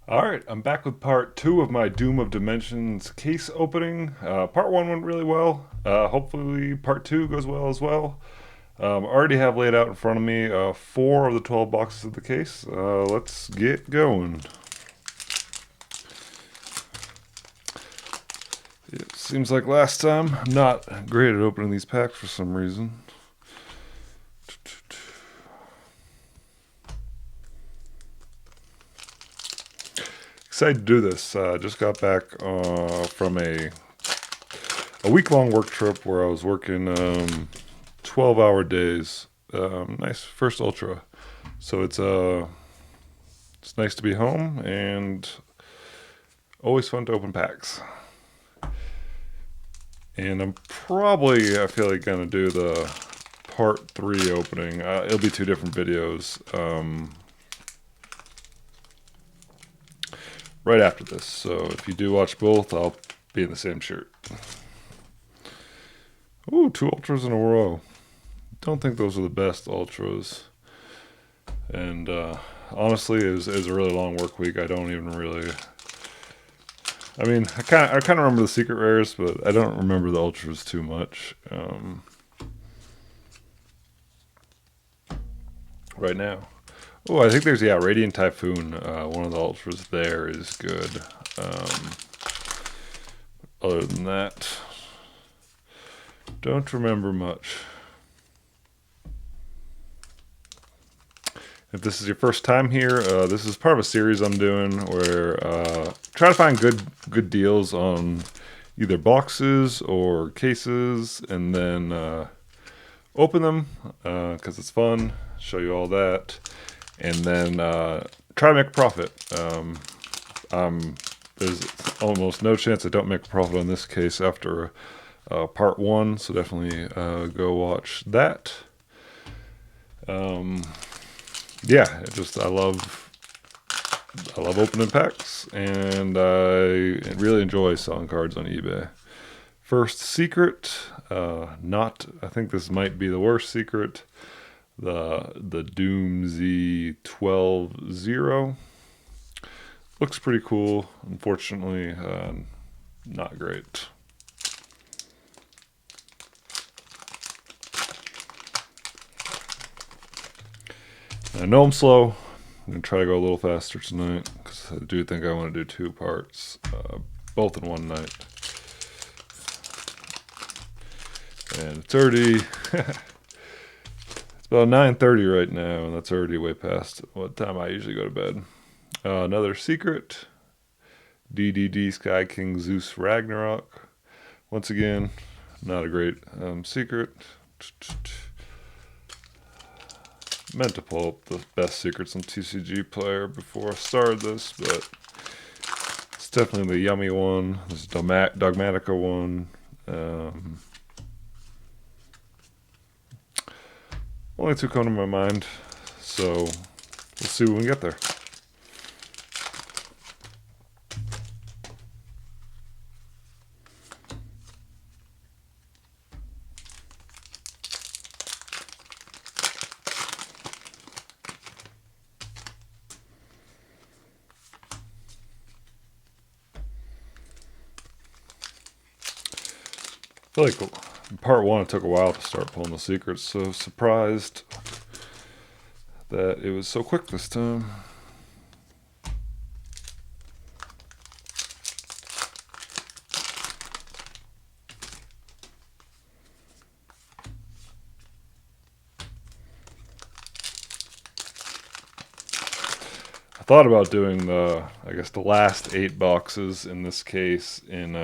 Alright, I'm back with part two of my Doom of Dimensions case opening. Part one went really well. Hopefully, part two goes well as well. I already have laid out in front of me four of the 12 boxes of the case. Let's get going. It seems like last time, I'm not great at opening these packs for some reason. Excited to do this. Just got back from a week long work trip where I was working 12-hour days. Nice first ultra. So it's nice to be home and always fun to open packs. And I feel like gonna do the part three opening. It'll be two different videos right after this. So if you do watch both, I'll be in the same shirt. Ooh, two ultras in a row. Don't think those are the best ultras. And honestly, it was a really long work week. I don't even really. I mean, I kind of remember the secret rares, but I don't remember the ultras too much. Right now. Oh, I think there's Radiant Typhoon. One of the ultras there is good. Um, Other than that, don't remember much. If this is your first time here, this is part of a series I'm doing where try to find good deals on either boxes or cases, and then open them because it's fun. Show you all that, and then try to make a profit. There's almost no chance I don't make a profit on this case after part one, so definitely go watch that. Um, yeah, I love opening packs, and I really enjoy selling cards on eBay. First secret, not I think this might be the worst secret. The Doom Z 12-0 looks pretty cool. Unfortunately, not great. I know I'm slow. I'm gonna try to go a little faster tonight because I do think I want to do two parts, both in one night. And it's already it's about 9:30 right now, and that's already way past what time I usually go to bed. Another secret, DDD Sky King Zeus Ragnarok. Once again, not a great secret. Meant to pull up the best secrets on TCG Player before I started this, but it's definitely the yummy one. This is Dogmatica one. Only two come to my mind, so we'll see when we get there. I feel like in part one it took a while to start pulling the secrets, so surprised that it was so quick this time. I thought about doing I guess the last eight boxes in this case in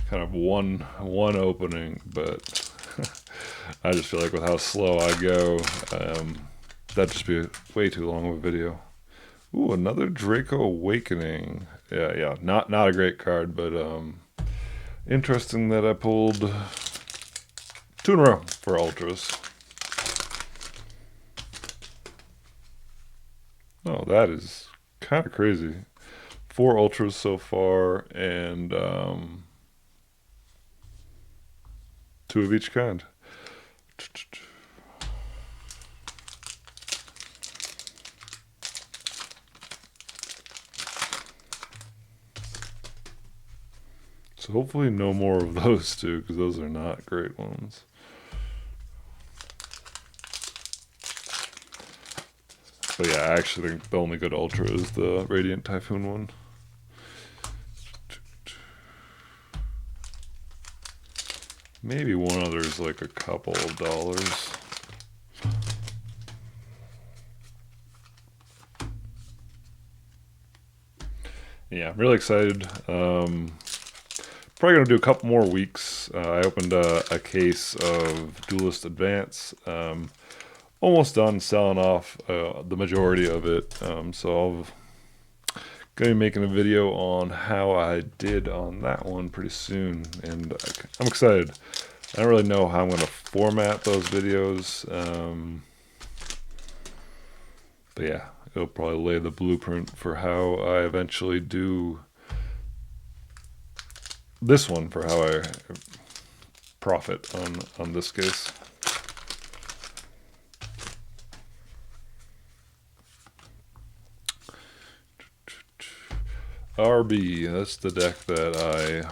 kind of one opening, but I just feel like with how slow I go, that'd just be way too long of a video. Ooh, another Draco Awakening. Yeah, not a great card, but interesting that I pulled two in a row for ultras. Oh, that is kind of crazy. Four ultras so far, and two of each kind. So hopefully no more of those two, because those are not great ones. But yeah, I actually think the only good Ultra is the Radiant Typhoon one. Maybe one other's like a couple of dollars. Yeah, I'm really excited. Probably gonna do a couple more weeks. I opened a case of Duelist Advance. Almost done selling off the majority of it. So I'll gonna be making a video on how I did on that one pretty soon, and I'm excited. I don't really know how I'm gonna format those videos, but yeah, it'll probably lay the blueprint for how I eventually do this one, for how I profit on this case. RB, that's the deck that I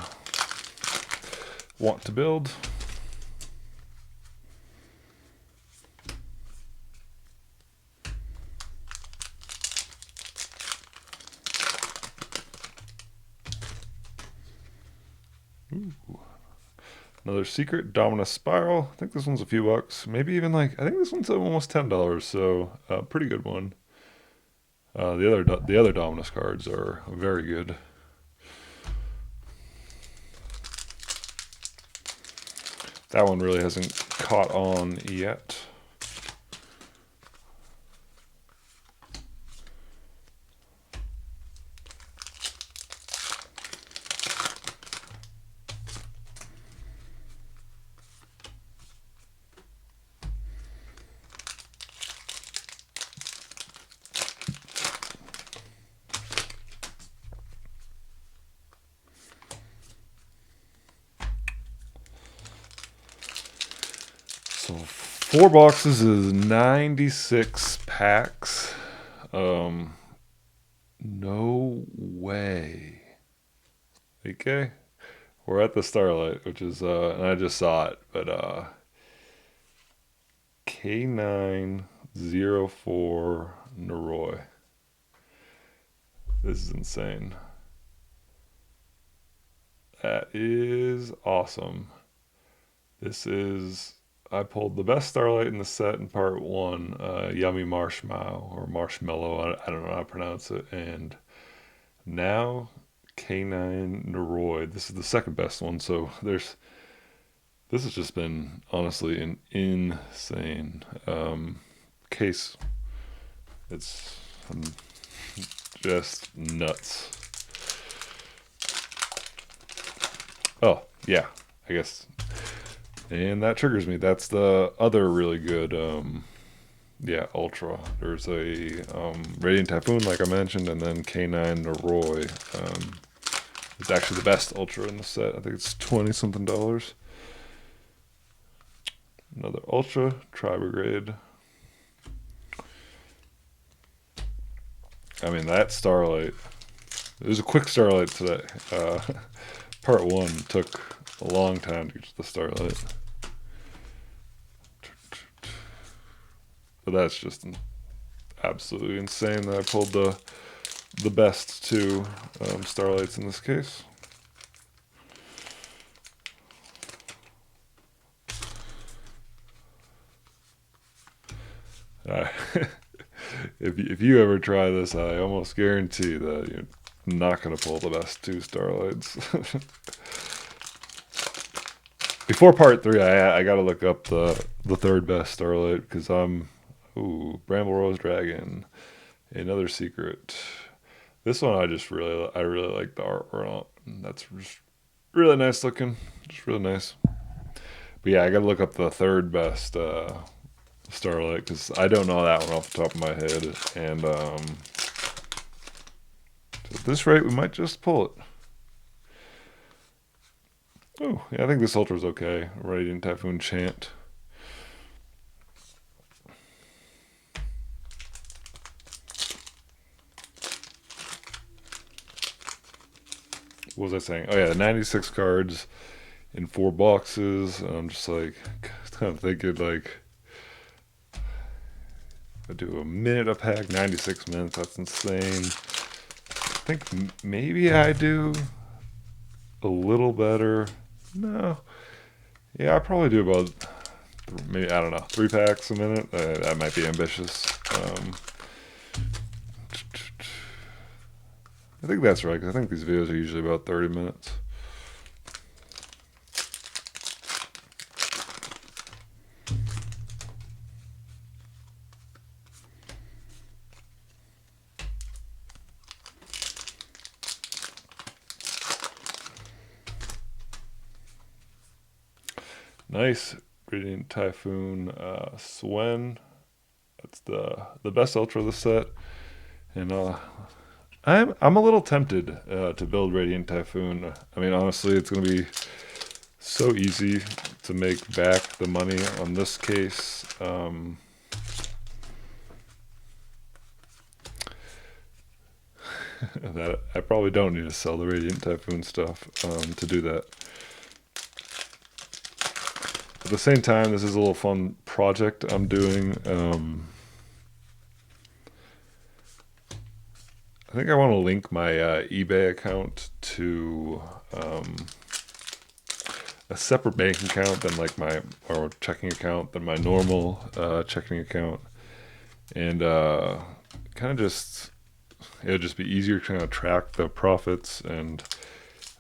want to build. Ooh. Another secret, Dominus Spiral. I think this one's a few bucks. Maybe even like, I think this one's almost $10, so pretty good one. The other Dominus cards are very good. That one really hasn't caught on yet. So 4 boxes is 96 packs. No way. Okay. We're at the Starlight, which is and I just saw it, but K904 Naroi. This is insane. That is awesome. This is, I pulled the best Starlight in the set in part 1, Yummy Marshmallow, or Marshmallow, I don't know how to pronounce it, and now K9 Naroi. This is the second best one, so this has just been honestly an insane case. It's just nuts. Oh, yeah, I guess. And that triggers me. That's the other really good, yeah, Ultra. There's a Radiant Typhoon, like I mentioned, and then K9 Naroi. It's actually the best Ultra in the set. I think it's 20-something dollars. Another Ultra, Tri-Brigade. I mean, that Starlight. It was a quick Starlight today. Part 1 took a long time to get to the Starlight. But that's just absolutely insane that I pulled the best two Starlights in this case. If you ever try this, I almost guarantee that you're not going to pull the best two Starlights. Before part 3, I got to look up the third best Starlight, because ooh, Bramble Rose Dragon, another secret. This one I really like the artwork. That's just really nice looking, just really nice. But yeah, I got to look up the third best Starlight, because I don't know that one off the top of my head, and at this rate we might just pull it. Oh, yeah, I think this Ultra's okay. Radiant Typhoon Chant. what was I saying? Oh yeah, 96 cards in 4 boxes. And I'm just like, kind of thinking like, I do a minute a pack, 96 minutes. That's insane. I think maybe I do a little better. No, yeah, I probably do about maybe, I don't know, 3 packs a minute. That might be ambitious. I think that's right, because I think these videos are usually about 30 minutes. Nice. Radiant Typhoon Swen. That's the best ultra of the set. And I'm a little tempted to build Radiant Typhoon. I mean, honestly, it's going to be so easy to make back the money on this case. That I probably don't need to sell the Radiant Typhoon stuff to do that. At the same time, this is a little fun project I'm doing. I think I want to link my eBay account to a separate bank account than like my or checking account than my normal checking account, and kind of just it'll just be easier to kind of track the profits. And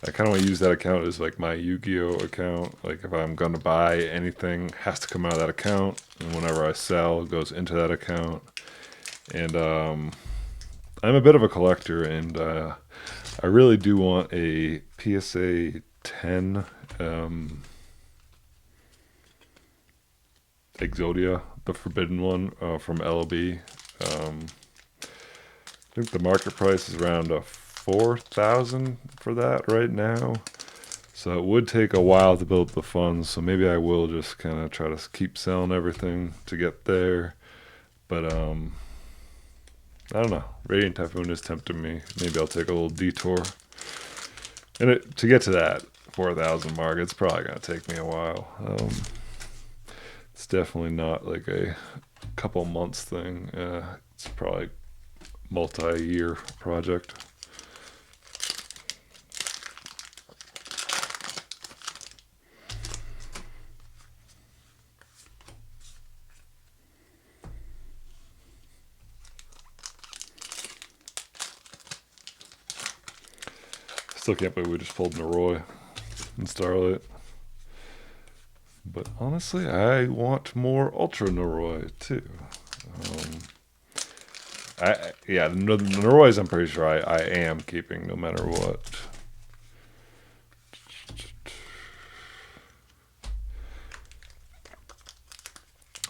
I kind of want to use that account as like my Yu-Gi-Oh account. Like if I'm going to buy anything, it has to come out of that account, and whenever I sell, it goes into that account. And I'm a bit of a collector, and I really do want a PSA 10 Exodia, the forbidden one from LB. I think the market price is around 4,000 for that right now. So it would take a while to build the funds. So maybe I will just kind of try to keep selling everything to get there. But I don't know. Radiant Typhoon is tempting me. Maybe I'll take a little detour. And to get to that 4,000 mark, it's probably going to take me a while. It's definitely not like a couple months thing. It's probably multi-year project. Still can't believe we just pulled Noroi and Starlight. But honestly, I want more Ultra Noroi too. Yeah, the Norois I'm pretty sure I am keeping no matter what.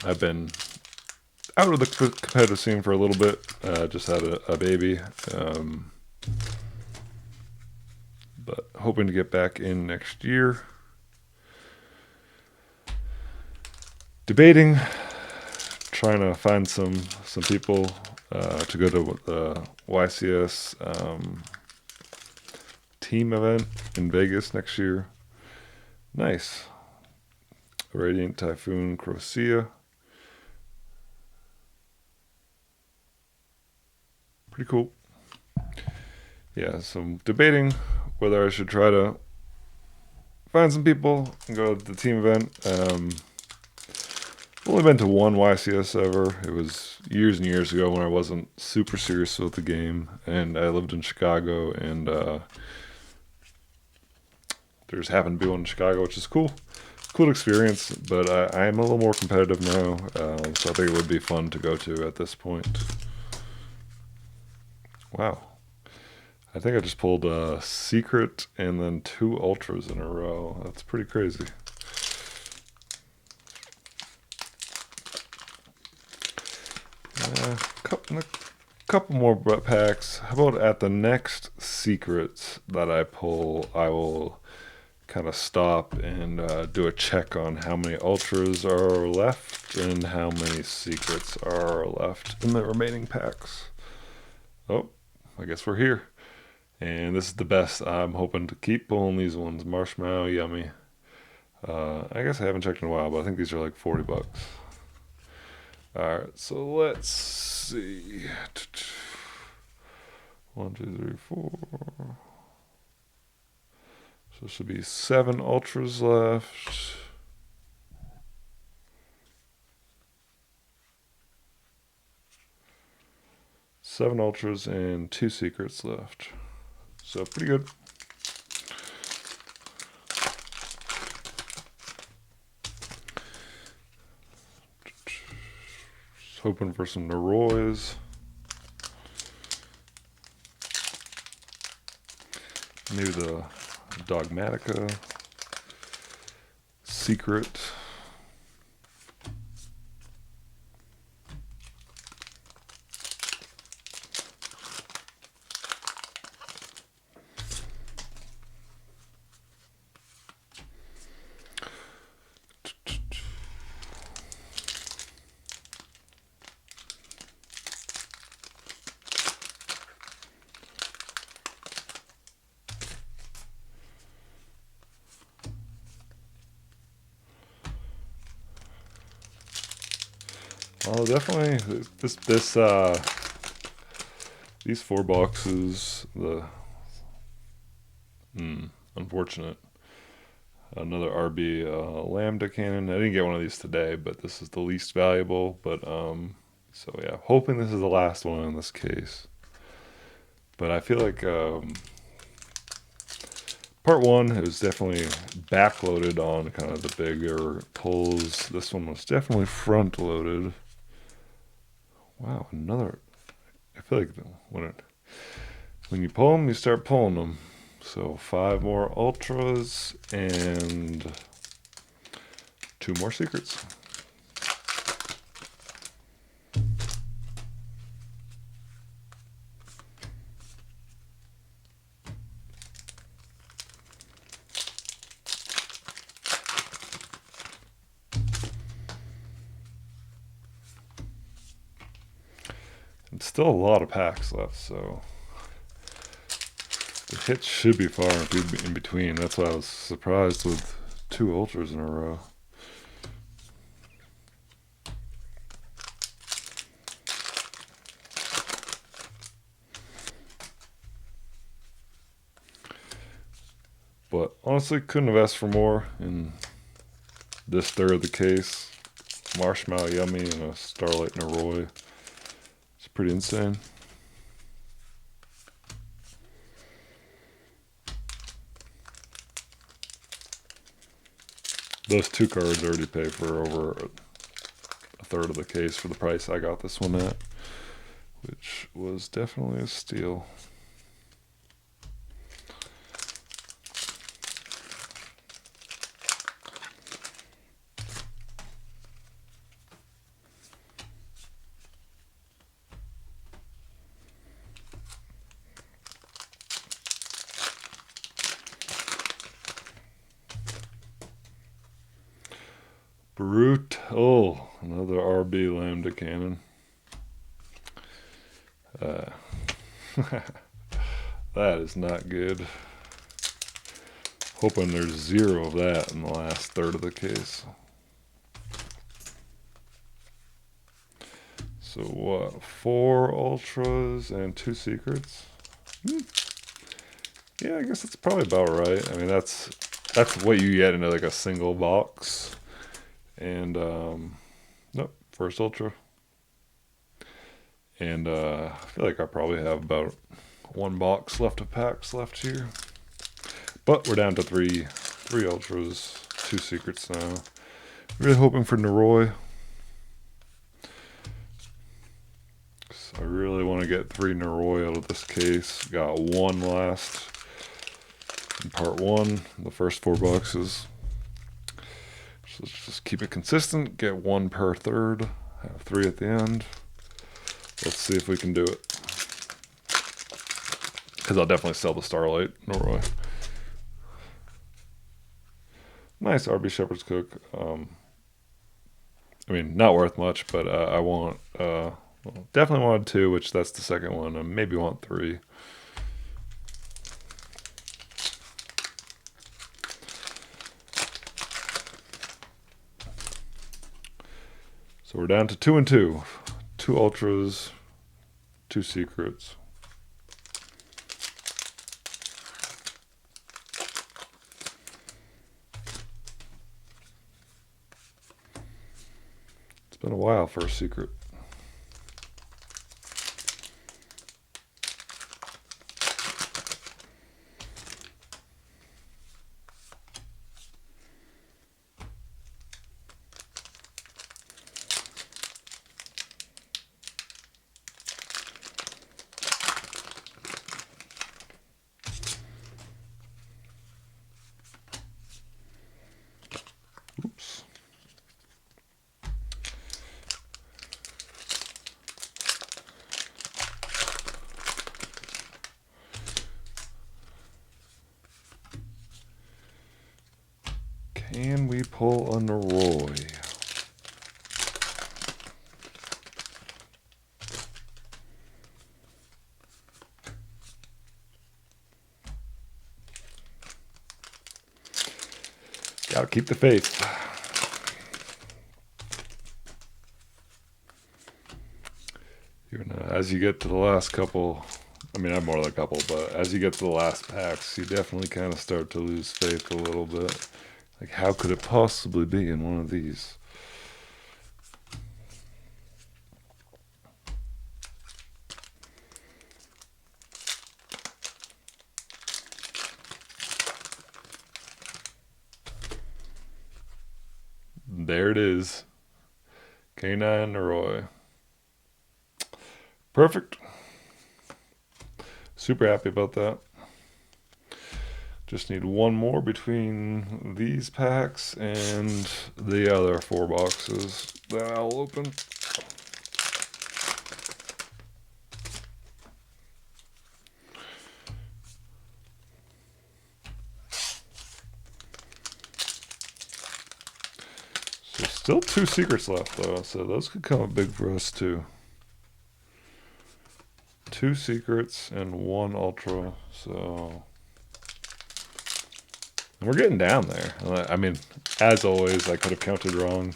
I've been out of the competitive scene for a little bit. Just had a baby. But hoping to get back in next year. Debating, trying to find some people to go to the YCS team event in Vegas next year. Nice. Radiant Typhoon Crocea. Pretty cool. Yeah, so I'm debating whether I should try to find some people and go to the team event. I've only been to one YCS ever. It was years and years ago when I wasn't super serious with the game, and I lived in Chicago, and there just happened to be one in Chicago, which is cool. Cool experience, but I am a little more competitive now, so I think it would be fun to go to at this point. Wow. I think I just pulled a Secret and then 2 Ultras in a row. That's pretty crazy. A couple more packs. How about at the next Secrets that I pull, I will kind of stop and do a check on how many Ultras are left and how many Secrets are left in the remaining packs. Oh, I guess we're here. And this is the best. I'm hoping to keep pulling these ones. Marshmallow Yummy. I guess I haven't checked in a while, but I think these are like 40 bucks. Alright, so let's see. 1, 2, 3, 4. So there should be 7 ultras left. Seven ultras and 2 secrets left. So pretty good. Just hoping for some Neroys. Maybe the Dogmatica. Secret. Well, definitely these 4 boxes, unfortunate. Another RB Lambda cannon. I didn't get one of these today, but this is the least valuable. But so yeah, hoping this is the last one in this case. But I feel like part 1 it was definitely backloaded on kind of the bigger pulls. This one was definitely front loaded. Wow, another. I feel like when you pull them, you start pulling them. So 5 more ultras and 2 more secrets. And still a lot of packs left, so the hits should be far in between. That's why I was surprised with 2 ultras in a row. But honestly, couldn't have asked for more in this third of the case. Marshmallow Yummy and a Starlight Neroy. It's pretty insane. Those 2 cards already pay for over a third of the case for the price I got this one at, which was definitely a steal. Brute. Oh, another RB Lambda cannon. That is not good. Hoping there's 0 of that in the last third of the case. So what? 4 ultras and 2 secrets? Yeah, I guess that's probably about right. I mean, that's what you get into like a single box. And nope, first ultra. And I feel like I probably have about 1 box left of packs left here. But we're down to 3 ultras, 2 secrets now. Really hoping for Neroy. I really want to get 3 Neroy out of this case. Got 1 last in part 1, the first 4 boxes. So let's just keep it consistent, get 1 per third, have 3 at the end. Let's see if we can do it. Because I'll definitely sell the Starlight Neroy. Nice RB Shepherd's Cook. I mean, not worth much, but I want, well, definitely wanted 2, which that's the second one. I maybe want 3. So we're down to 2 and 2. 2 ultras, 2 secrets. It's been a while for a secret. Oops. Can we pull a Noroi? Gotta keep the faith. As you get to the last couple, I mean, I have more than a couple, but as you get to the last packs, you definitely kind of start to lose faith a little bit. Like, how could it possibly be in one of these? There it is. K9 Noroi. Perfect. Super happy about that. Just need one more between these packs and the other 4 boxes that I'll open. So still 2 secrets left though, so those could come up big for us too. 2 secrets and 1 ultra, so we're getting down there. I mean, as always, I could have counted wrong.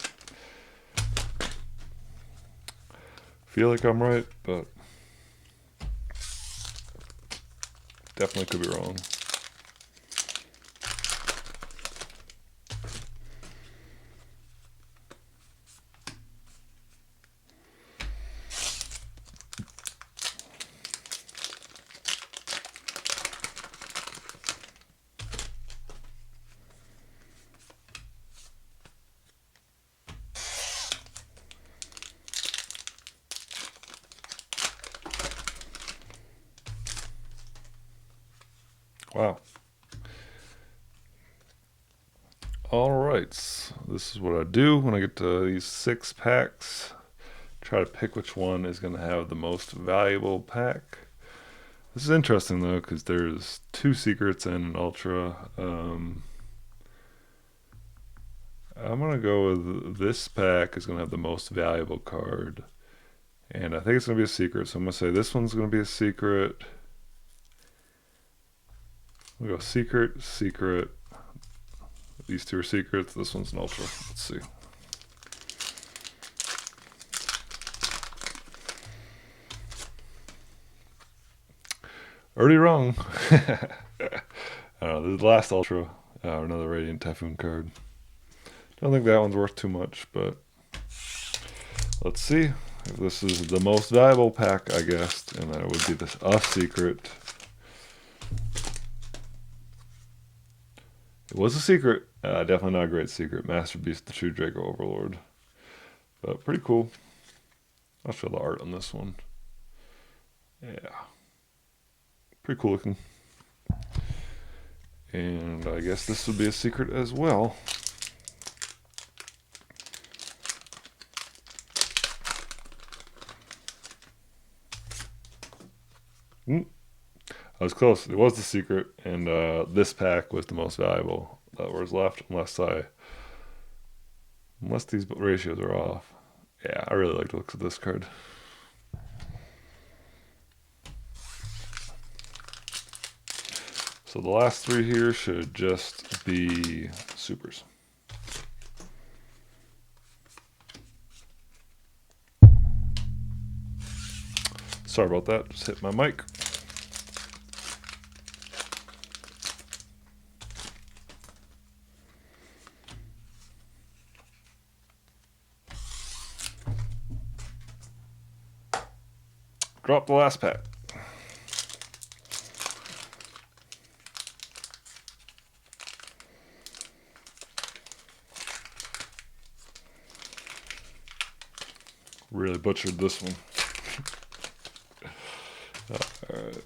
Feel like I'm right, but definitely could be wrong. Wow. Alright, this is what I do when I get to these 6 packs. Try to pick which one is going to have the most valuable pack. This is interesting though, because there's 2 secrets and an ultra. I'm going to go with this pack is going to have the most valuable card. And I think it's going to be a secret, so I'm going to say this one's going to be a secret. We go secret, secret. These 2 are secrets. This one's an ultra. Let's see. Already wrong. I don't know. This is the last ultra. Another Radiant Typhoon card. Don't think that one's worth too much, but let's see if this is the most valuable pack I guessed, and that it would be this secret. It was a secret. Definitely not a great secret. Master Beast, the True Draco Overlord. But pretty cool. I'll show the art on this one. Yeah. Pretty cool looking. And I guess this would be a secret as well. I was close. It was the secret, and this pack was the most valuable that was left, unless these ratios are off. Yeah, I really like the looks of this card. So the last 3 here should just be supers. Sorry about that, just hit my mic. Drop the last pack. Really butchered this one. Alright.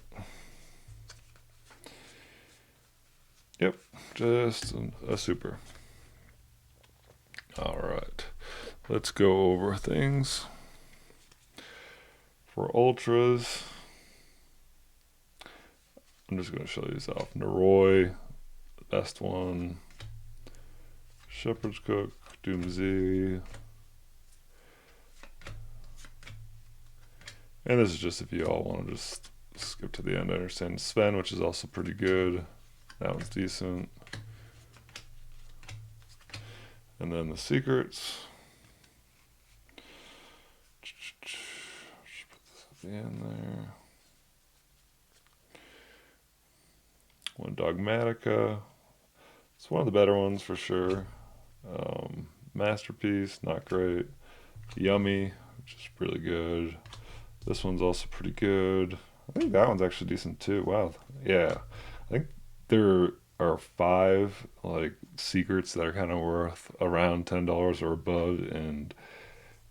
Yep, just a super. Alright, let's go over things. For ultras, I'm just going to show these off. Naroi, best one. Shepherd's Cook, Doomsday. And this is just if you all want to just skip to the end. I understand Sven, which is also pretty good. That one's decent. And then the secrets. Just put this at the end there. One Dogmatica. It's one of the better ones for sure. Masterpiece, not great. Yummy, which is really good. This one's also pretty good. I think that one's actually decent too. Wow. Yeah. I think there are 5 like secrets that are kind of worth around $10 or above, and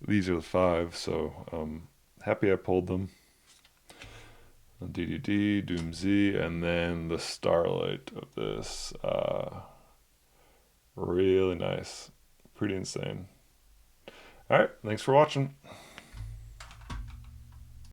these are the 5. So happy I pulled them. DDD, Doomsday, and then the Starlight of this. Really nice. Pretty insane. Alright, thanks for watching.